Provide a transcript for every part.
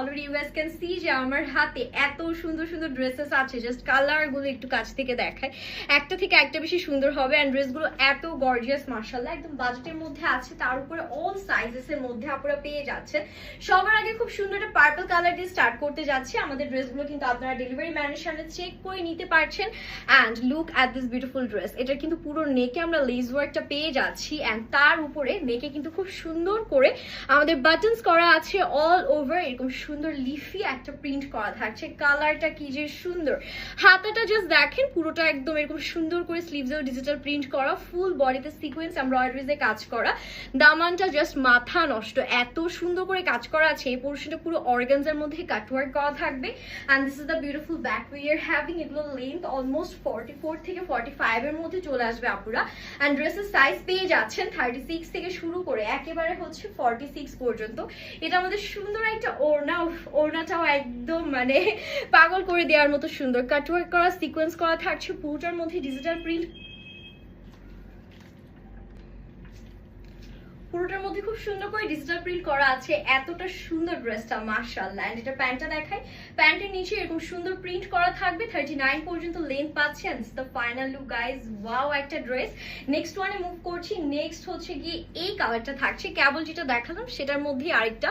Already you guys can see যে আমার হাতে এত সুন্দর সুন্দর ড্রেসেস আছে, জাস্ট কালারগুলো একটু কাছ থেকে দেখায়, একটা থেকে একটা বেশি সুন্দর হবে। অ্যান্ড ড্রেসগুলো এত গর্জিয়াস মাশাআল্লাহ, একদম বাজেটের মধ্যে আছে, তার উপরে অল সাইজেস এর মধ্যে আপনারা পেয়ে যাচ্ছেন। সবার আগে খুব সুন্দর একটা পার্পল কালার দিয়ে স্টার্ট করতে যাচ্ছি। আমাদের ড্রেসগুলো কিন্তু আপনারা ডেলিভারি ম্যানের সামনে চেক করে নিতে পারছেন। And look at this beautiful dress. এটা কিন্তু পুরো নেকে আমরা লেস ওয়ার্কটা পেয়ে যাচ্ছি, অ্যান্ড তার উপরে নেকে কিন্তু খুব সুন্দর করে আমাদের বাটনস করা আছে অল ওভার, এরকম সুন্দর লিফি একটা প্রিন্ট করা থাকছে। কালারটা কি যে সুন্দর, হাতাটা জাস্ট দেখেন পুরোটা একদম এরকম সুন্দর করে স্লিভসেও ডিজিটাল প্রিন্ট করা, ফুল বডিতে সিকোয়েন্স এমব্রয়ডারিজে কাজ করা। দামানটা জাস্ট মাথা নষ্ট, এত সুন্দর করে কাজ করা আছে। এই পোর্শনটা পুরো অর্গানজার মধ্যে কাটওয়ার্ক করা থাকবে। And this is the beautiful back we are having. এগুলো লেন্থ অলমোস্ট 44 থেকে 45 এর মধ্যে চলে আসবে আপুরা। অ্যান্ড ড্রেসের সাইজ পেয়ে যাচ্ছেন 36 থেকে শুরু করে একেবারে হচ্ছে 46 পর্যন্ত। এটা আমাদের সুন্দর একটা ওড়না, ওড়নাটাও একদম মানে পাগল করে দেওয়ার মতো সুন্দর কাটওয়ার্ক করা, সিকোয়েন্স করা থাকছে, পুরোটার মধ্যে ডিজিটাল প্রিন্ট, পুরোটার মধ্যে খুব সুন্দর করে ডিজিটাল প্রিন্ট করা আছে। এতটা সুন্দর ড্রেসটা মাশাআল্লাহ। এন্ড এটা প্যান্টটা দেখাই, প্যান্টের নিচে এরকম সুন্দর প্রিন্ট করা থাকবে, 39 পর্যন্ত লেন্থ পাচ্ছেন। The final look guys, wow একটা ড্রেস। নেক্সট ওয়ানে মুভ করছি। নেক্সট হচ্ছে গিয়ে এই কালারটা থাকছে, কেবল যেটা দেখালাম সেটার মধ্যে আরেকটা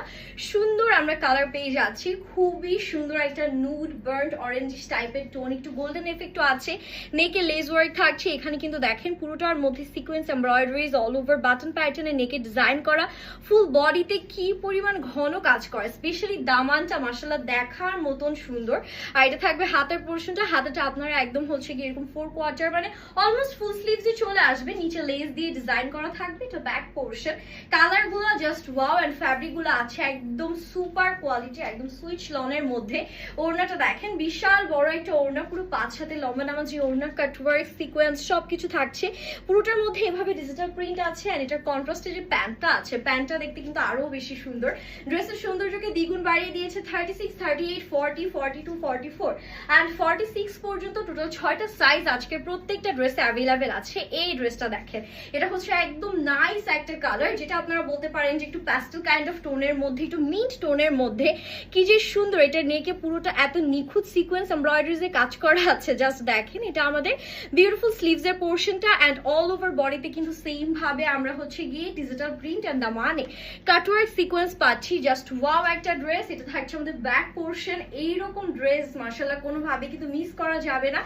সুন্দর আমরা কালার পেয়ে যাচ্ছি। খুবই সুন্দর একটা নুড বার্ন্ট অরেঞ্জ টাইপের টোন, একটু গোল্ডেন এফেক্টও আছে। নেকে লেস ওয়ার্ক থাকছে, এখানে কিন্তু দেখেন পুরোটার মধ্যে sequence embroideries all over, button প্যাটার্নে নেকে ডিজাইন করা, ফুল বডিতে কি পরিমাণ ঘন কাজ করে, স্পেশালি দামানটা মাশাআল্লাহ দেখার মতন সুন্দর। আর এটা থাকবে হাতের পোর্শনটা, হাতেটা আপনারা একদম হচ্ছে কি এরকম 4/4 মানে অলমোস্ট ফুল স্লিভসে চলে আসবে, নিচে লেস দিয়ে ডিজাইন করা থাকবে। এটা ব্যাক পোর্শন, কালারগুলো জাস্ট ওয়াও। এন্ড ফ্যাব্রিকগুলো আছে একদম সুপার কোয়ালিটি, একদম সুইচ লনের মধ্যে। ওড়নাটা দেখেন বিশাল বড় একটা ওড়না, পুরো 5 হাতে লম্বা নামাজি ওড়না, কাটওয়ার্ক সিকোয়েন্স সবকিছু থাকছে। পুরোটার মধ্যে এভাবে ডিজিটাল প্রিন্ট আছে। এন্ড এটার কন্ট্রাস্টে যে প্যান্টটা আছে, প্যান্টটা দেখতে কিন্তু আরো বেশি সুন্দর, ড্রেসের সৌন্দর্যকে দ্বিগুণ বাড়িয়ে দিয়েছে। 36, 38, 40, 42, 44 এন্ড 46 পর্যন্ত টোটাল 6টা সাইজ আজকে প্রত্যেকটা ড্রেসে অ্যাভেলেবেল আছে। এই ড্রেসটা দেখেন, এটা হচ্ছে একদম নাইস একটা কালার, যেটা আপনারা বলতে পারেন যে একটু প্যাস্টেল কাইন্ড অফ টোনের মধ্যে, একটু মিন্ট টোনের মধ্যে। কি যে সুন্দর, এটা নেকে পুরোটা এত নিখুঁত সিকোয়েন্স এমব্রয়ডারিজে কাজ করা আছে, জাস্ট দেখেন। এটা আমাদের বিউটিফুল স্লিভসের পোর্শনটা, এন্ড অল ওভার বডিতে কিন্তু সেম ভাবে আমরা হচ্ছে গিয়ে ডিজিটাল প্রিন্ট এন্ড দামানে কাটওয়ার্ক সিকোয়েন্স পাচ্ছি। জাস্ট ওয়াও একটা ড্রেস। এটা থাকছে আমাদের ব্যাক পোর্শন। এইরকম ড্রেস মাশাআল্লাহ কোনোভাবে কিন্তু মিস করা যাবে না,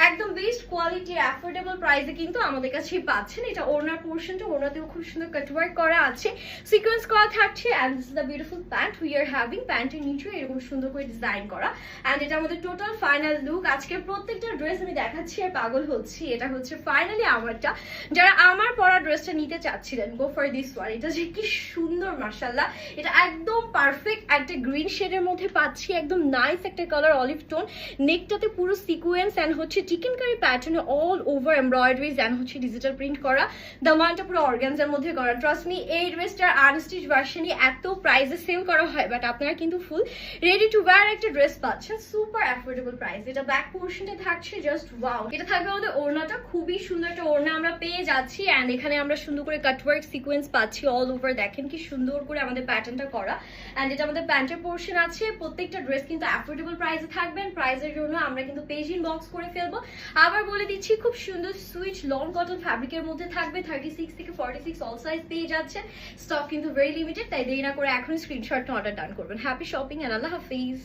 একদম বেস্ট কোয়ালিটি অ্যাফোর্ডেবল প্রাইসে কিন্তু আমাদের কাছেই পাচ্ছেন। এটা ওড়নার পোর্শনটা, ওড়নাতেও খুব সুন্দর কাটওয়ার্ক করা আছে, সিকোয়েন্স করা থাকছে। And this is the beautiful pant we are having. প্যান্টের নিচে এরকম সুন্দর করে ডিজাইন করা। এন্ড এটা আমাদের টোটাল ফাইনাল লুক। আজকে প্রত্যেকটা ড্রেস আমি দেখাচ্ছি আর পাগল হচ্ছি। এটা হচ্ছে ফাইনালি আমারটা। যারা আমার পরা ড্রেসটা নিতে চাচ্ছিলেন, গো ফর দিস ওয়ান। এটা যে কি সুন্দর মাশাআল্লাহ, এটা একদম পারফেক্ট একটা গ্রিন শেডের মধ্যে পাচ্ছি, একদম নাইস একটা কালার অলিভ টোন। নেকটাতে পুরো সিকোয়েন্স এন্ড হচ্ছে চিকেন কারি প্যাটার্নে অল ওভার এমব্রয়ডারিজ এন্ড হচ্ছে ডিজিটাল প্রিন্ট করা। দামানটা পুরো অর্গানজার মধ্যে করা। ট্রাস্ট মি, এই ড্রেসটার আনস্টিচ ভার্সনই এত প্রাইসে সেল করা হয়, বাট আপনারা কিন্তু ফুল রেডি টু ওয়্যার একটা ড্রেস পাচ্ছেন সুপার অ্যাফোর্ডেবল প্রাইস। এটা ব্যাক পোর্শনটা থাকছে জাস্ট ওয়াও। এটা থাকবে আমাদের ওড়নাটা, খুবই সুন্দর একটা ওড়না আমরা পেয়ে যাচ্ছি। এন্ড এখানে আমরা সুন্দর করে কাটওয়ার্ক সিকোয়েন্স পাচ্ছি অল ওভার, দেখেন কি সুন্দর করে আমাদের প্যাটার্নটা করা। এন্ড এটা আমাদের প্যান্টের পোর্শন আছে। প্রত্যেকটা ড্রেস কিন্তু অ্যাফোর্ডেবল প্রাইসে থাকবেন। প্রাইসের জন্য আমরা কিন্তু পেজ ইনবক্স করে ফেলবো। আবার বলে দিচ্ছি, খুব সুন্দর সুইচ লং কটন ফ্যাব্রিকের মধ্যে থাকবে। 36 থেকে 46 অল সাইজ পেয়ে যাচ্ছে। স্টক কিন্তু ভেরি লিমিটেড, তাই দেরি না করে এখন স্ক্রিনশটটা অর্ডার ডান করবেন। হ্যাপি শপিং এন্ড আল্লাহ হাফিজ।